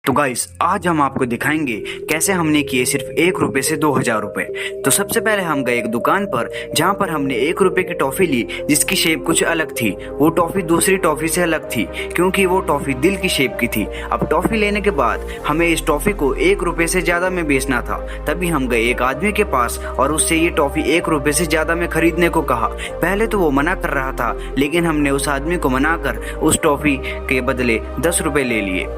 तो गाइस आज हम आपको दिखाएंगे कैसे हमने किए सिर्फ 1 रुपए से 2000 रुपए। तो सबसे पहले हम गए एक दुकान पर जहां पर हमने 1 रुपए की टॉफी ली जिसकी शेप कुछ अलग थी। वो टॉफी दूसरी टॉफी से अलग थी क्योंकि वो टॉफी दिल की शेप की थी। अब टॉफी लेने के बाद हमें इस टॉफी को 1 रुपए से ज्यादा में बेचना था। तभी हम गए एक आदमी के पास और उससे ये टॉफी 1 रुपए से ज्यादा में खरीदने को कहा। पहले तो वो मना कर रहा था, लेकिन हमने उस आदमी को मनाकर उस टॉफी के बदले 10 रुपए ले लिए।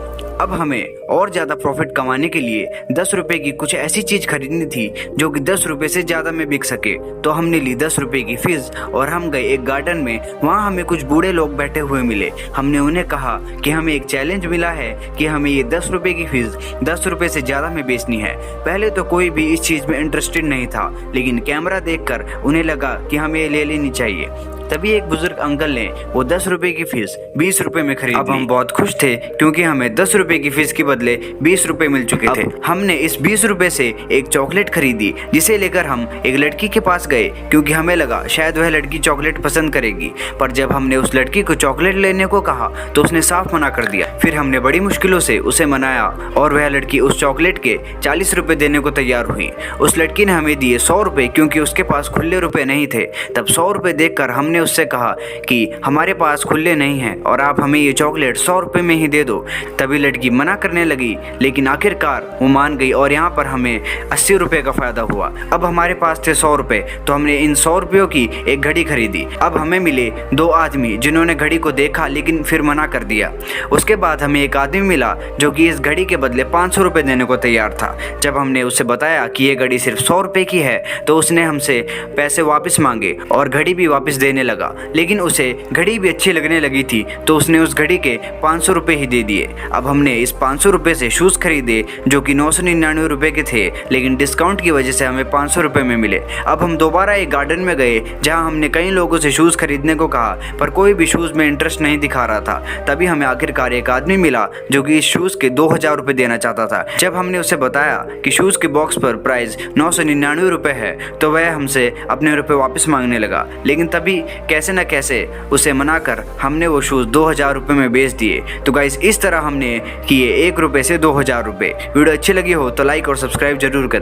अब हमें और ज्यादा प्रॉफिट कमाने के लिए 10 रुपए की कुछ ऐसी चीज खरीदनी थी जो कि 10 रुपए से ज्यादा में बिक सके। तो हमने ली 10 रुपए की फीस और हम गए एक गार्डन में। वहाँ हमें कुछ बूढ़े लोग बैठे हुए मिले। हमने उन्हें कहा कि हमें एक चैलेंज मिला है कि हमें ये 10 रुपए की फीस 10 रुपए से ज्यादा में बेचनी है। पहले तो कोई भी इस चीज में इंटरेस्टेड नहीं था, लेकिन कैमरा देखकर उन्हें लगा कि हमें ये ले लेनी चाहिए। तभी एक बुजुर्ग अंकल ने वो 10 रुपए की फीस 20 रुपए में खरीदी। अब हम बहुत खुश थे क्योंकि हमें 10 रुपए की फीस के बदले 20 रुपए मिल चुके थे। हमने इस 20 रुपए से एक चॉकलेट खरीदी जिसे लेकर हम एक लड़की के पास गए क्योंकि हमें लगा शायद वह लड़की चॉकलेट पसंद करेगी। पर जब हमने उस लड़की को चॉकलेट लेने को कहा तो उसने साफ मना कर दिया। फिर हमने बड़ी मुश्किलों से उसे मनाया और वह लड़की उस चॉकलेट के 40 रुपए देने को तैयार हुई। उस लड़की ने हमें दिए 100 रुपए क्योंकि उसके पास खुले रुपए नहीं थे। तब 100 रुपए देखकर हमने उससे कहा कि हमारे पास खुले नहीं हैं और आप हमें ये चॉकलेट 100 रुपए में ही दे दो। तभी लड़की मना करने लगी, लेकिन आखिरकार वो मान गई और यहाँ पर हमें 80 रुपए का फायदा हुआ। अब हमारे पास थे 100 रुपए, तो हमने इन 100 रुपयों की एक घड़ी खरीदी। अब हमें मिले 2 आदमी जिन्होंने घड़ी को देखा लेकिन फिर मना कर दिया। उसके बाद हमें एक आदमी मिला जो कि इस घड़ी के बदले 500 रुपए देने को तैयार था। जब हमने उसे बताया कि ये घड़ी सिर्फ 100 रुपए की है तो उसने हमसे पैसे वापस मांगे और घड़ी भी वापस देने लगा। लेकिन उसे घड़ी भी अच्छी लगने लगी थी तो उसने उस घड़ी के 500 रुपए ही दे दिए। अब हमने इस 500 रुपए से शूज खरीदे जो कि 999 रुपए के थे, लेकिन डिस्काउंट की वजह से हमें 500 रुपए में मिले। अब हम दोबारा एक गार्डन में गए जहां हमने कई लोगों से शूज खरीदने को कहा, पर कोई भी शूज में इंटरेस्ट नहीं दिखा रहा था। तभी हमें आखिरकार एक आदमी मिला जो कि इस शूज के 2000 रुपए देना चाहता था। जब हमने उसे बताया कि शूज के बॉक्स पर प्राइस 999 रुपए है तो वह हमसे अपने रुपए वापस मांगने लगा। लेकिन तभी कैसे न कैसे उसे मनाकर हमने वो शूज 2000 रुपए में बेच दिए। तो गाइस इस तरह हमने किए 1 रुपए से 2000 रुपए। वीडियो अच्छी लगी हो तो लाइक और सब्सक्राइब जरूर करें।